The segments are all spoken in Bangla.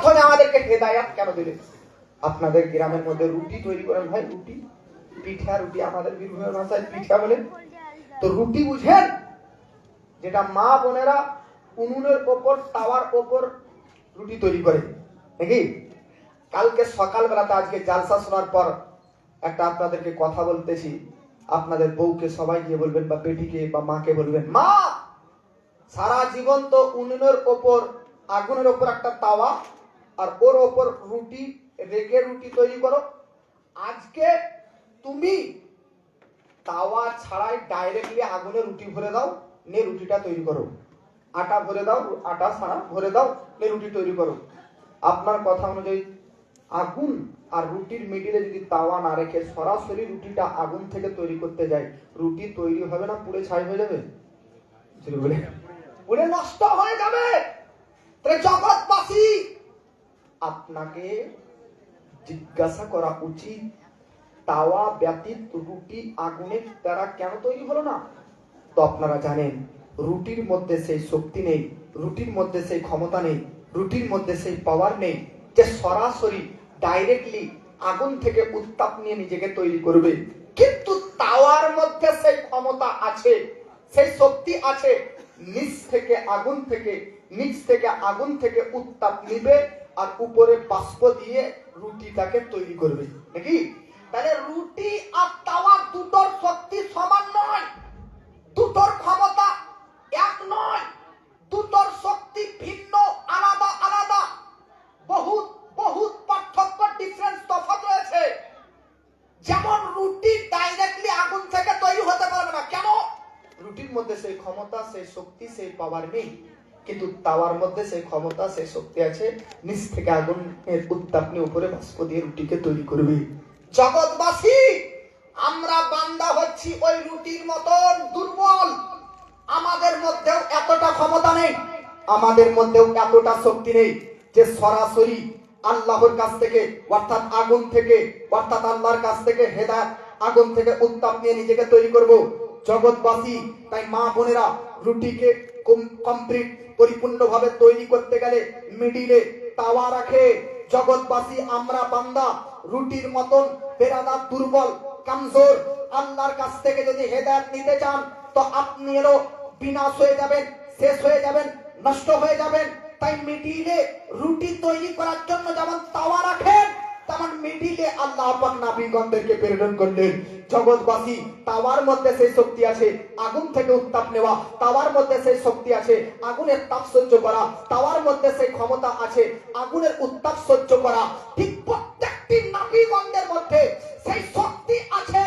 প্রথমে আমাদেরকে হেদায়াত কেন দিলেন? আপনাদের গ্রামের মধ্যে রুটি তৈরি করেন ভাই, রুটি, পিঠা, রুটি আমাদের বীরভূমের ভাষায় পিঠা বলেন। তো রুটি বুঝেন, যেটা মা বোনেরা উনুনের ওপর, তাওয়ার ওপর রুটি তৈরি করে নাকি? কালকে সকালবেলাতে আজকে জালসা শোনার পর একটা আপনাদেরকে কথা বলতেছি, আপনাদের বউকে সবাই গিয়ে বলবেন, বা বেটিকে বা মাকে বলবেন, মা সারা জীবন তো উনুনের ওপর, আগুনের ওপর একটা তাওয়া আর ওর ওপর রুটি রেখে রুটি তৈরি করো, আজকে তুমি তাওয়া ছাড়াই ডাইরেক্টলি আগুনে রুটি ভরে দাও, নিয়ে রুটিটা তৈরি করো। আটা ভরে দাও, আটা ছাড়া ভরে দাও, নিয়ে রুটি তৈরি করো। আপনার কথা অনুযায়ী আগুন আর রুটির মিডিলে যদি তাওয়া না রেখে সরাসরি রুটিটা আগুন থেকে তৈরি করতে যায়, রুটি তৈরি হবে না, পুড়ে ছাই হয়ে যাবে? পুড়ে নষ্ট হয়ে যাবে। তাহলে জগৎবাসী, আপনাকে জিজ্ঞাসা করা উচিত, তাওয়া ব্যতীত রুটি আগুনের দ্বারা কেন তৈরি হলো না? তো আপনারা জানেন, রুটির মধ্যে সেই শক্তি নেই, রুটির মধ্যে সেই ক্ষমতা নেই, রুটির মধ্যে সেই পাওয়ার নেই যে সরাসরি ডাইরেক্টলি আগুন থেকে উত্তাপ নিয়ে নিজেকে তৈরি করবে। কিন্তু তাওয়ার মধ্যে সেই ক্ষমতা আছে, সেই শক্তি আছে, নিচ থেকে আগুন থেকে উত্তাপ নিবে আর উপরে বাষ্প দিয়ে রুটিটাকে তৈরি করবে নাকি? তাহলে রুটি আর তাওয়া দুটোর শক্তি সমান নয়, দুটোর ক্ষমতা এক নয়, দুটোর শক্তি ভিন্ন, আলাদা আলাদা, বহুত বহুত পার্থক্য, ডিফারেন্স, তফাৎ রয়েছে। যেমন রুটি ডাইরেক্টলি আগুন থেকে তৈরি হতে পারবে না, কেন? রুটির মধ্যে সেই ক্ষমতা, সেই শক্তি, সেই পাওয়ার নেই। কিন্তু তাওয়ার মধ্যে সেই ক্ষমতা, সেই শক্তি আছে, নিচ থেকে আগুনের উত্তাপ নিয়ে উপরে বাষ্প দিয়ে রুটিকে তৈরি করবে। জগৎবাসী, আমরা বান্দা হচ্ছি ওই রুটির মতন দুর্বল। আমাদের মধ্যেও এতটা ক্ষমতা নেই, আমাদের মধ্যেও এতটা শক্তি নেই যে সরাসরি আল্লাহর কাছ থেকে, অর্থাৎ আগুন থেকে, অর্থাৎ আল্লাহর কাছ থেকে হেদায়েত, আগুন থেকে উত্তাপ নিয়ে নিজেকে তৈরি করব। জগৎবাসী, তাই মা বোনেরা, রুটিকে কমপ্লিট পরিপূর্ণভাবে তৈরি করতে গেলে মিডিলে তাওয়া রাখে। জগৎবাসী, আমরা বান্দা রুটির মতন বেরাদার, দুর্বল, কমজোর। আল্লাহর কাছ থেকে যদি হেদায়েত নিতে চান তো আপনি এলো বিনাশ হয়ে যাবেন, শেষ হয়ে যাবেন, নষ্ট হয়ে যাবেন। তাই মিডিলে রুটি তৈরি করার জন্য যেমন তাওয়া রাখেন, তেমন মিডিলে আল্লাহ পাক নবীগণদেরকে প্রেরণ করলেন। জগৎবাসী, তাওয়ার মধ্যে সেই শক্তি আছে আগুন থেকে উত্তাপ নেওয়া, তাওয়ার মধ্যে সেই শক্তি আছে আগুনের তাপ সহ্য করা, তাওয়ার মধ্যে সেই ক্ষমতা আছে আগুনের উত্তাপ সহ্য করা। ঠিক প্রত্যেকটি নবীগণদের মধ্যে সেই শক্তি আছে।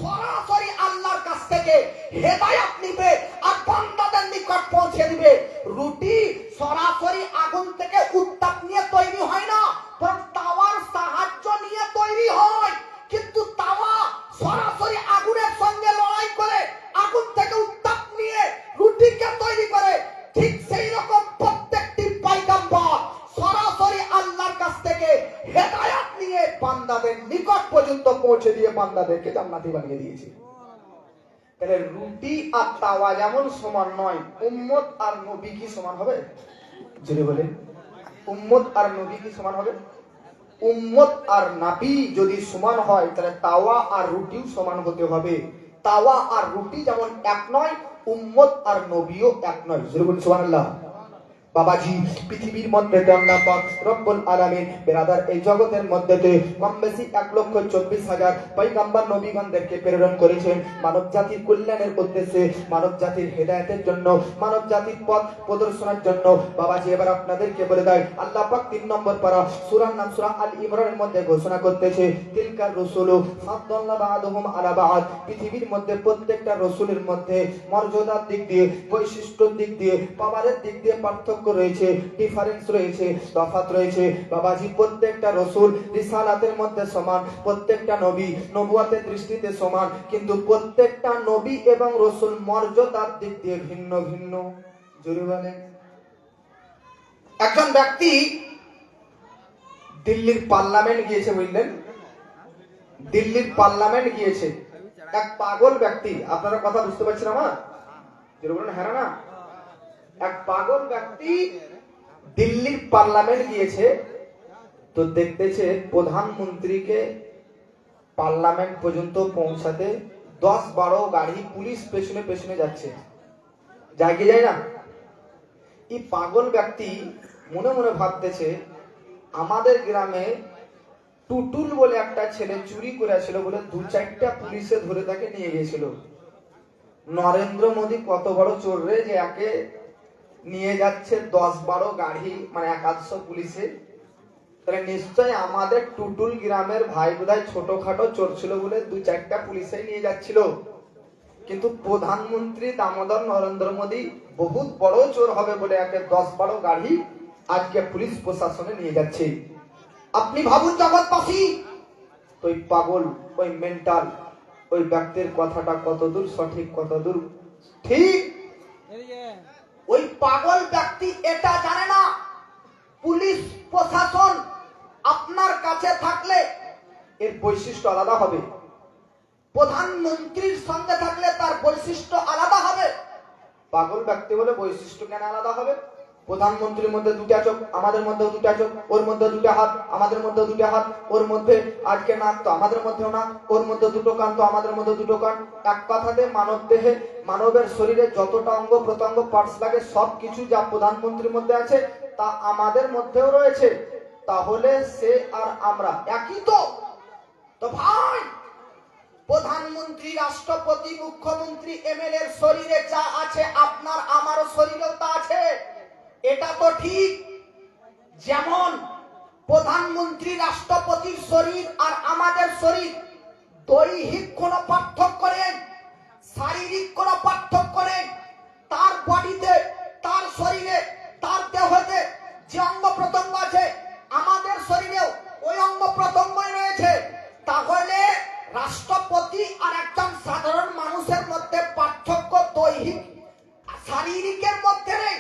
সরাসরি আল্লাহর কাছ থেকে হেদায়েত নিবে আর বান্দাদের নিকট পৌঁছে দিবে। রুটি সরাসরি আগুন থেকে উত্তাপ নিয়ে তৈরি হয় না, বরং তাওয়ার সাহায্য নিয়ে তৈরি হয়। কিন্তু তাওয়া সরাসরি আগুনের সঙ্গে লড়াই করে আগুন থেকে উত্তাপ নিয়ে রুটিকে তৈরি করে। ঠিক সেই রকম প্রত্যেকটি পয়গম্বর সরাসরি আল্লাহর কাছ থেকে হেদায়েত নিয়ে বান্দাদের নিকট পর্যন্ত পৌঁছে দিয়ে বান্দাদেরকে জান্নাতি বানিয়ে দিয়েছে। তাহলে রুটি আর তাওয়া যেমন সমান নয়, উম্মত আর নবী কি সমান হবে? যদি বলে উম্মত আর নবী কি সমান হবে? উম্মত আর নবী যদি সমান হয়, তাহলে তাওয়া আর রুটিও সমান হতে হবে। তাওয়া আর রুটি যেমন এক নয়, উম্মত আর নবীও এক নয়। যদি বলি সুবহানাল্লাহ। বাবাজি, পৃথিবীর মধ্যে আল্লাহ পাক রব্বুল আলামিন বেরাদার এই জগতের মধ্যে কম বেশি 1,24,000 পয়গম্বর নবীগণদেরকে প্রেরণ করেছেন মানব জাতির কল্যাণের উদ্দেশ্যে, মানব জাতির হেদায়েতের জন্য, মানব জাতির পথ প্রদর্শনের জন্য। বাবাজি, এবার আপনাদেরকে বলে দেয়, আল্লাহ পাক 3 নম্বর পারা সূরার নাম সূরা আল ইমরানের মধ্যে ঘোষণা করতেছে, তিলকার রাসূলু ফাদ্দালনা বা'দুহুম আলা বা'দ। পৃথিবীর মধ্যে প্রত্যেকটা রাসূলের মধ্যে মর্যাদার দিক দিয়ে, বৈশিষ্ট্যের দিক দিয়ে, পাওয়ারের দিক দিয়ে পার্থক্য রয়েছে, ডিফারেন্স রয়েছে, তফাৎ রয়েছে। বাবাজি, প্রত্যেকটা রাসূল রিসালাতের মধ্যে সমান, প্রত্যেকটা নবী নবুয়তের দৃষ্টিতে সমান, কিন্তু প্রত্যেকটা নবী এবং রাসূল মর্যাদার দিক দিয়ে ভিন্ন ভিন্ন। জোরে বলেন। একজন ব্যক্তি দিল্লির পার্লামেন্ট গিয়েছে, বুঝলেন? দিল্লির পার্লামেন্ট গিয়েছে এক পাগল ব্যক্তি। আপনারা কথা বুঝতে পারছেন আমার? জোরে বলেন হ্যাঁ না? এক পাগল ব্যক্তি দিল্লির পার্লামেন্ট গিয়েছে, তো দেখতেছে প্রধানমন্ত্রীকে পার্লামেন্ট পর্যন্ত পৌঁছাতে 10-12 গাড়ি পুলিশ পেছনে পেছনে যাচ্ছে, যায় কি যায় না? এই পাগল ব্যক্তি মনে মনে ভাবতেছে, আমাদের গ্রামে টুটুল বলে একটা ছেলে চুরি করেছিল বলে 2-4টা পুলিশে ধরে তাকে নিয়ে গিয়েছিল। নরেন্দ্র মোদী কত বড় চোর রে, যে একে নিয়ে যাচ্ছে 10-12 গাড়ি, মানে 1-800 পুলিশে। তাহলে নিশ্চয় আমাদের টুটুল গ্রামের ভাই বোধহয় ছোটখাটো চোর ছিল বলে 2-4টা পুলিশে নিয়ে যাচ্ছিল। কিন্তু প্রধানমন্ত্রী দামোদর নরেন্দ্র মোদী বহুত বড় চোর হবে বলে একে 10-12 গাড়ি আজকে পুলিশ প্রশাসনে নিয়ে যাচ্ছে। আপনি ভাবুন জগৎবাসী, ওই পাগল, ওই মেন্টাল, ওই ব্যক্তির কথাটা কতদূর সঠিক, কতদূর ঠিক। ওই পাগল ব্যক্তি এটা জানে না, পুলিশ প্রশাসন আপনার কাছে থাকলে এর বৈশিষ্ট্য আলাদা হবে, প্রধানমন্ত্রীর সঙ্গে থাকলে তার বৈশিষ্ট্য আলাদা হবে। পাগল ব্যক্তি বলে বৈশিষ্ট্য কেন আলাদা হবে? প্রধানমন্ত্রীর মধ্যে 2টা চোখ, আমাদের মধ্যেও 2টা চোখ, ওর মধ্যে 2টা হাত, আমাদের মধ্যে 2টা হাত, ওর মধ্যে আজকে নাক তো আমাদের মধ্যেও নাক, ওর মধ্যে 2টো কান তো আমাদের মধ্যে 2টো কান। এক কথাতে মানব দেহে, মানবের শরীরে যতটা অঙ্গ প্রত্যঙ্গ পার্টস লাগে সবকিছু যা প্রধানমন্ত্রীর মধ্যে আছে তা আমাদের মধ্যেও রয়েছে। তাহলে সে আর আমরা একই তো। তো ভাই, প্রধানমন্ত্রী, রাষ্ট্রপতি, মুখ্যমন্ত্রী, এমএলএ এর শরীরে যা আছে আপনার আমারও শরীরেও তা আছে, এটা তো ঠিক। যেমন প্রধানমন্ত্রী রাষ্ট্রপতির শরীর আর আমাদের শরীর দৈহিক কোনো পার্থক্য নেই, শারীরিক কোনো পার্থক্য নেই। তার বডিতে, তার শরীরে, তার দেহতে যে অঙ্গ প্রত্যঙ্গ আছে আমাদের শরীরেও ওই অঙ্গ প্রত্যঙ্গই রয়েছে। তাহলে রাষ্ট্রপতি আর একজন সাধারণ মানুষের মধ্যে পার্থক্য দৈহিক শারীরিকের মধ্যে নেই।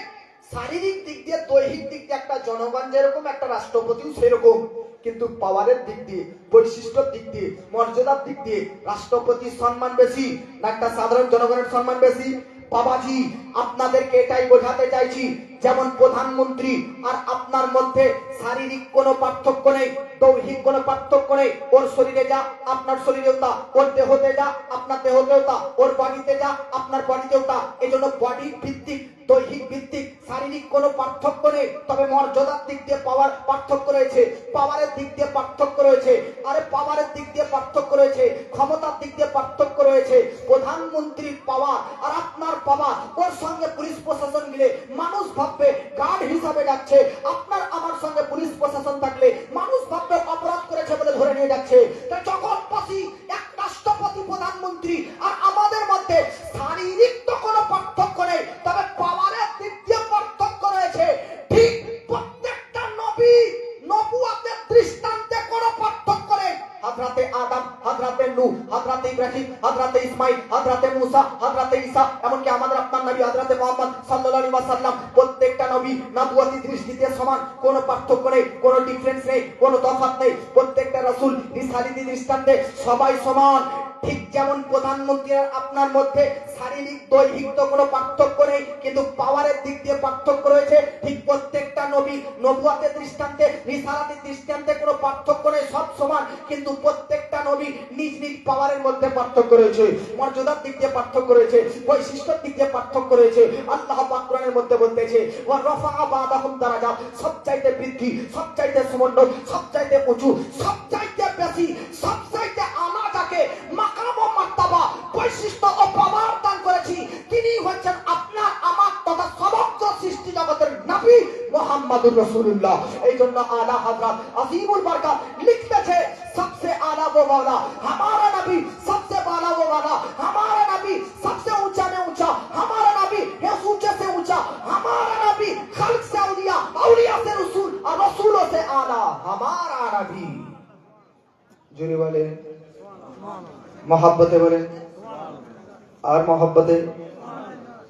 শারীরিক দিক দিয়ে, দৈহিক দিক দিয়ে একটা জনগণ যেরকম, একটা রাষ্ট্রপতিও সেরকম। কিন্তু পাওয়ারের দিক দিয়ে, বৈশিষ্ট্যের দিক দিয়ে, মর্যাদার দিক দিয়ে রাষ্ট্রপতির সম্মান বেশি না একটা সাধারণ জনগণের সম্মান বেশি? বাবাজি, আপনাদেরকে এটাই বোঝাতে চাইছি, যেমন প্রধানমন্ত্রী আর আপনার মধ্যে শারীরিক কোনো পার্থক্য নেই, দৈহিক কোনো পার্থক্য নেই। ওর শরীরে যা আপনার শরীরেও তা, ওর দেহতে যা আপনার দেহতেও তা, ওর বডিতে যা আপনার বডিতেও তা। এই জন্য বডি ভিত্তিক, দৈহিক ভিত্তিক, শারীরিক কোনো পার্থক্য নেই। তবে মর্যাদার দিক দিয়ে পাওয়ার পার্থক্য রয়েছে, পাওয়ারের দিক দিয়ে পার্থক্য রয়েছে। আরে পাওয়ারের দিক দিয়ে পার্থক্য রয়েছে, ক্ষমতার দিক দিয়ে পার্থক্য রয়েছে। প্রধানমন্ত্রীর পাওয়ার আর আপনার পাওয়ার, ওর সঙ্গে পুলিশ প্রশাসন গেলে মানুষ ভাববে গার্ড হিসাবে যাচ্ছে, আপনার আমার সঙ্গে পুলিশ প্রশাসন থাকলে মানুষ ভাববে অপরাধ করেছে বলে ধরে নিয়ে যাচ্ছে। তাই জগৎবাসী, এক রাষ্ট্রপতি, প্রধানমন্ত্রী আর আমাদের মধ্যে শারীরিক তো কোনো পার্থক্য নেই, তবে পাওয়ারের দিক দিয়ে পার্থক্য রয়েছে। ঠিক প্রত্যেকটা নবী, নবুয়তের দৃষ্টান্তে কোনো পার্থক্য নেই। হযরতে আদম, হযরতে নূহ, হযরতে ইব্রাহিম, হযরতে ইসমাইল, হযরতে মুসা, হযরতে ঈসা, এমনকি আমাদের আপনার নবী হযরতে মুহাম্মদ সাল্লাল্লাহু আলাইহি ওয়াসাল্লাম, প্রত্যেকটা নবী নবুয়তি দৃষ্টিতে সমান, কোনো পার্থক্য নেই, কোনো ডিফারেন্স নেই, কোনো তফাৎ নেই। প্রত্যেকটা রাসূল রিসালাতি দৃষ্টান্তে সবাই সমান। ঠিক যেমন প্রধানমন্ত্রী আপনার মধ্যে শারীরিক, দৈহিক তো কোনো পার্থক্য নেই, কিন্তু পাওয়ারের দিক দিয়ে পার্থক্য রয়েছে। ঠিক প্রত্যেকটা নবী নবুয়তের দৃষ্টান্তে, রিসালাতের দৃষ্টান্তে কোনো পার্থক্য নেই, সব সমান। কিন্তু প্রত্যেকটা নবী নিজ নিজ পাওয়ারের মধ্যে পার্থক্য রয়েছে, মর্যাদার দিক দিয়ে পার্থক্য রয়েছে, বৈশিষ্ট্যের দিক দিয়ে পার্থক্য রয়েছে। আল্লাহ পাক কোরআনের মধ্যে বলতেছে, ওয়া রাফা'a বা'দাহুম দারাজাত, সবচাইতে বৃদ্ধি, সবচাইতে সমুন্নত, সবচাইতে উঁচু, সবচাইতে বেশি, সবচাইতে আলা যাকে মাকাম ও মার্তাবা, বৈশিষ্ট্য ও পাওয়ার দান করেছি, তিনি হচ্ছেন আপনার আমার তথা সমগ্র সৃষ্টি জগতের নবী মুহাম্মদুর রাসূলুল্লাহ। এই জন্য আলা হযরত আজিমুল বরকত লিখতেছে, सबसे आला वो वाला हमारा नबी, सबसे बाला वो वाला हमारा नबी, सबसे ऊंचा में ऊंचा हमारा नबी है, ऊंचे से ऊंचा हमारा नबी, खल्क से औलिया, औलिया से रसूल और रसूलों से आला हमारा नबी। जोरे वाले मोहब्बते बोले আর মহব্বতে।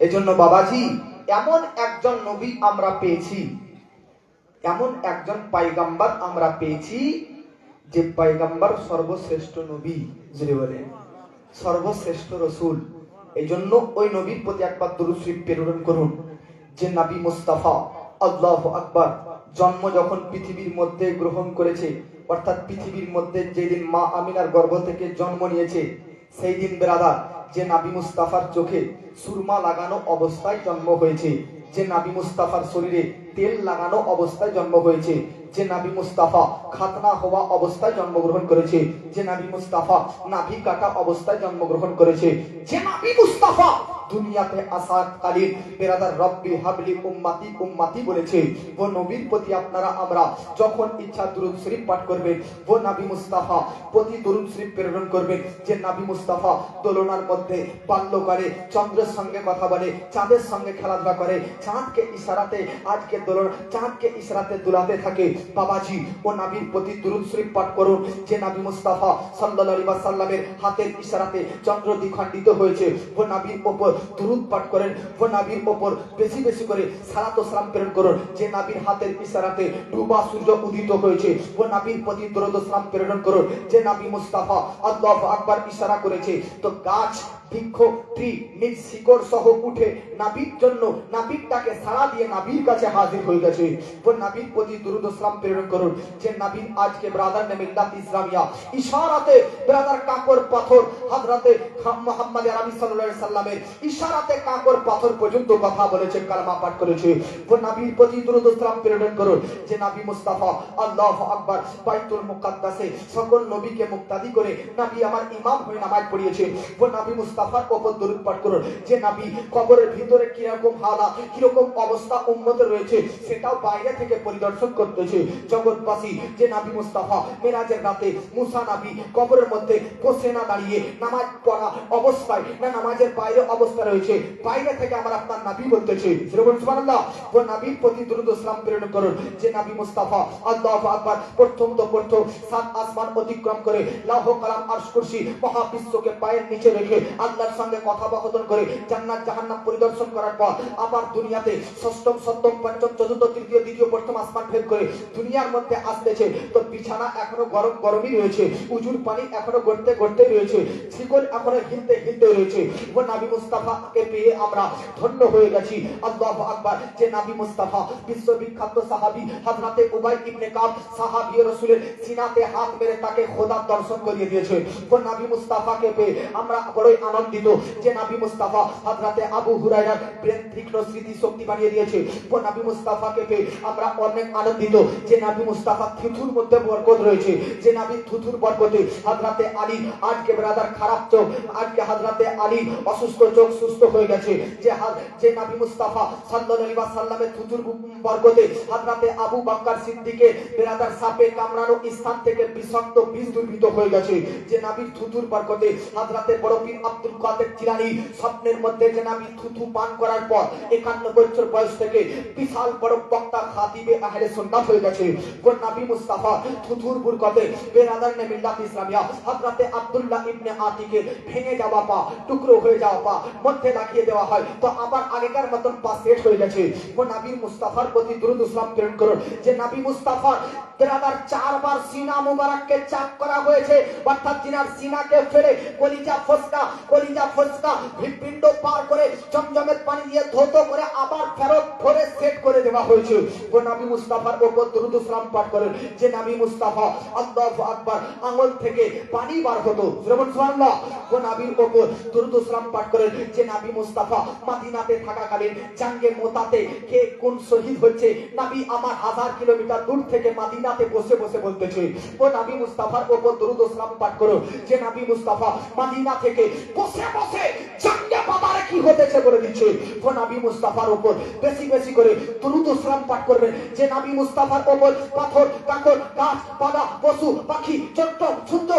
এজন্য বাবাজি, এমন একজন নবী আমরা পেয়েছি, এমন একজন পয়গম্বর আমরা পেয়েছি, যে পয়গম্বর সর্বশ্রেষ্ঠ নবী, যিনি বলেন সর্বশ্রেষ্ঠ রসুল। এই জন্য ওই নবীর প্রতি একবার দরুদ শরীফ প্রেরণ করুন, যে নবী মুস্তাফা আল্লাহু আকবার। জন্ম যখন পৃথিবীর মধ্যে গ্রহণ করেছে, অর্থাৎ পৃথিবীর মধ্যে যেদিন মা আমিনার গর্ভ থেকে জন্ম নিয়েছে, সেই দিন ব্রাদার যে নাবি মুস্তাফার চোখে সুরমা লাগানো অবস্থায় জন্ম হয়েছে, যে নাবি মুস্তাফার শরীরে তেল লাগানো অবস্থায় জন্ম হয়েছে, যে নাবি মুস্তাফা খাতনা হওয়া অবস্থায় জন্মগ্রহণ করেছে, যে নাবি মুস্তাফা নাভি কাটা অবস্থায় জন্মগ্রহণ করেছে, যে নাবি মুস্তাফা দুনিয়াতে আসার কালীন বেরাদার রব্বি হাবলি উম্মতি উম্মতি বলেছে, ও নবীর প্রতি আপনারা আমরা যখন ইচ্ছা দুরূদ শরীফ পাঠ করবেন, ও নবী মুস্তাফা প্রতি দুরূদ শরীফ প্রেরণ করবেন। যে নবী মুস্তাফা দোলনার মধ্যে বাল্যকালে চন্দ্রের সঙ্গে কথা বলে, চাঁদের সঙ্গে খেলাধুলা করে, চাঁদকে ইশারাতে আজকে দোলন চাঁদকে ইশারাতে দুলাতে থাকে। বাবাজি ও নবীর প্রতি দুরূদ শরীফ পাঠ করুন। যে নবী মুস্তাফা সাল্লাল্লাহু আলাইহি ওয়াসাল্লামের হাতের ইশারাতে চন্দ্র দ্বিখণ্ডিত হয়েছে, ও নবীর উপর দুরূদ পাঠ করেন, ও নবীর উপর বেশি বেশি করে সালাত ও সালাম প্রেরণ করুন। যে নবীর হাতের ইশারাতে ডুবা সূর্য উদিত হয়েছে, ও নবীর প্রতি দরুদ ও সালাম প্রেরণ করুন। যে নবী মুস্তাফা আল্লাহু আকবার ইশারা করেছে, তো গাছ বৃক্ষ ট্রি নিজ শিকড় সহ উঠে নাবির জন্য নাবিরটাকে সাড়া দিয়ে নাবির কাছে হাজির হয়ে গেছে। ও নাবির প্রতি দরুদ ও সালাম প্রেরণ করুন। যে নাবির আজকে ব্রাদার নে মিল্লাত ইসলামিয়া ইশারাতে ব্রাদার কাকর পাথর হযরতে মুহাম্মদ আরবি সাল্লাল্লাহু আলাইহি সাল্লামের ইশারাতে কাকর পাথর পর্যন্ত কথা বলেছে, কালেমা পাঠ করেছে। ও নাবির প্রতি দরুদ ও সালাম প্রেরণ করুন। যে নবী মুস্তাফা আল্লাহু আকবার বাইতুল মুকাদ্দাসে সকল নবীকে মুক্তাদি করে নবী আমার ইমাম হয়ে নামাজ পড়িয়েছে। ও নবী মুস্তাফার উপর দরুদ পাঠ করুন। যে নবী কবরের ভিতরে কি রকম হালাত কি রকম অবস্থা উম্মতের রয়েছে সেটাও বাইরে থেকে পরিদর্শন করতেছে জগৎবাসী। যে নবী মুস্তাফা মেরাজের রাতে মুসা নবী কবরের মধ্যে বসে না দাঁড়িয়ে নামাজ পড়া অবস্থায় না নামাজের বাইরে অবস্থা রয়েছে, বাইরে থেকে আমার আপনার নবী বলতেছে সুবহানাল্লাহ। ও নবীর প্রতি দরুদ ও সালাম প্রেরণ করুন। যে নবী মুস্তাফা আল্লাহু আকবার প্রথম সাত আসমান অতিক্রম করে লৌহ কলম আরশ কুরসি মহাবিশ্বকে পায়ের নিচে রেখে আল্লাহর সঙ্গে কথোপকথন করে জান্নাত জাহান্নাম পরিদর্শন করার পর আবার দুনিয়াতে ষষ্ঠম সপ্তম পঞ্চম চতুর্থ তৃতীয় দ্বিতীয় প্রথম আসমান ভেদ করে দুনিয়ার মধ্যে আসতেছে। তো বিছানা এখনো গরম গরমই রয়েছে, উজুর পানি এখনো গড়তে গড়তে রয়েছে, শিকল এখনো হিলতে হিলতে রয়েছে। ও নবী মুস্তাফাকে পেয়ে আমরা ধন্য হয়ে গেছি। আল্লাহু আকবার। যে নবী মুস্তাফা বিশ্ববিখ্যাত সাহাবী হযরতে উবাই ইবনে কাব সাহাবী রাসূলের সিনাতে হাত মেরে তাকে খোদার দর্শন করিয়ে দিয়েছে। ও নবী মুস্তাফাকে পেয়ে আমরা বড়ই আনন্দিত। যে নবী মুস্তাফা হযরতে আবু হুরায়রার ব্রেন তীক্ষ্ণ স্মৃতি শক্তি বানিয়ে দিয়েছে। ও নবী মুস্তাফাকে পেয়ে আমরা অনেক আনন্দিত। যে নবী মুস্তাফা থুথুর মধ্যে বরকত রয়েছে। যে নবী থুথুর বরকতে হযরতে আলী আজকে ব্রাদার খারাপ চোখ, আজকে হযরতে আলী অসুস্থ চোখ সুস্থ হয়ে গেছে। যে নবী মুস্তাফা সাল্লাল্লাহু আলাইহি ওয়াসাল্লামের থুথুর বরকতে হযরতে আবু বকর সিদ্দিকের ব্রাদার সাপে কামড়ানো স্থান থেকে বিষাক্ত বিষ দুর্বৃত হয়ে গেছে। যে নবীর থুথুর বরকতে হযরতে বড় পীর আব্দুল কাদের জিলানী স্বপ্নের মধ্যে যে নবী থুথু পান করার পর 51 বছর বয়স থেকে বিশাল বড় বক্তা খাতিবে আহলে সুন্নাত হয়ে গেছে। ও নবী মুস্তাফা থুথুর বরকতে বেরাদার নে মিল্লাত ইসলামিয়া হযরতে আব্দুল্লাহ ইবনে আতিকের ভেঙে যাওয়া পা টুকরো হয়ে যাওয়া পা মধ্যে লাগিয়ে দেওয়া হয়, তো আবার আগেকার মতন পা সেট হয়ে গেছে। ও নবী মুস্তাফার প্রতি দরুদ ও সালাম প্রেরণ করুন। যে নবী মুস্তাফার বেরাদার 4 বার সিনা মুবারককে চাপ করা হয়েছে, অর্থাৎ জিনার সিনাকে ফেলে কলিজা ফসকা হৃৎপিণ্ড পার করে জমজমের পানি দিয়ে ধৌত করে আবার ফেরত ভরে সেট করে দেওয়া হয়েছে। ও নবী মুস্তাফার উপর দরুদ ও সালাম পাঠ করেন। যে নবী মুস্তাফা আল্লাহু আকবার আঙ্গুল থেকে পানি বার হতো সুবহানাল্লাহ। ও নবীর উপর দরুদ ও সালাম পাঠ করেন। যে নবী মুস্তাফা মদিনাতে থাকাকালীন জাঙ্গে মোতাতে কে কোন শহীদ হচ্ছে নবী আমার 1000 কিলোমিটার দূর থেকে মদিনাতে বসে বসে বলতেছে। ও নবী মুস্তাফার উপর দরুদ ও সালাম পাঠ করো। যে নবী মুস্তাফা মদিনা থেকে বসে বসে জাঙ্গে বাজারে কি হতেছে বলে দিচ্ছে। ও নবী মুস্তাফার উপর বেশি বেশি করে দরুদ ও সালাম পাঠ করবেন। যে নবী মুস্তাফার উপর পাথর কাকর গাছ পালা পশু পাখি ছোট ছোট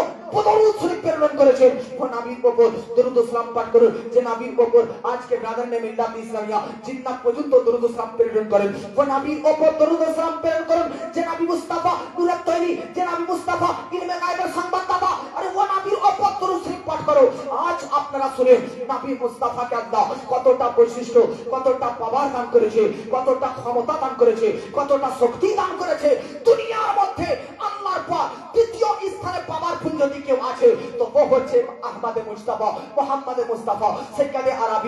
দরুদ শরীফ প্রেরণ করেছেন। ও নবীর উপর দরুদ ও সালাম পাঠ করুন। যে নবীর উপর আজকে ব্রাদার নে মিল্লাত ইসলামিয়া জিন্নাত পর্যন্ত দরুদ ও সালাম প্রেরণ করেন। ও নবীর উপর দরুদ ও সালাম প্রেরণ করুন। যে নবী মুস্তাফা নূরের তৈরি, যে নবী মুস্তাফা ইলমে গায়বের সংবাদদাতা, আরে ও নবীর উপর দরুদ শরীফ পাঠ করো। আজ আপনারা শুনেন নবী মুস্তাফাকে আল্লাহ কতটা বৈশিষ্ট্য, কতটা পাওয়ার দান করেছে, কতটা ক্ষমতা দান করেছে, কতটা শক্তি দান করেছে। দুনিয়ার মধ্যে আল্লাহর পর দ্বিতীয় স্থানে পাওয়ারফুল যদি কেউ আছে তো ও হচ্ছে আহমদে মুস্তাফা, মুহাম্মদে মুস্তাফা, সেকালে আরবি।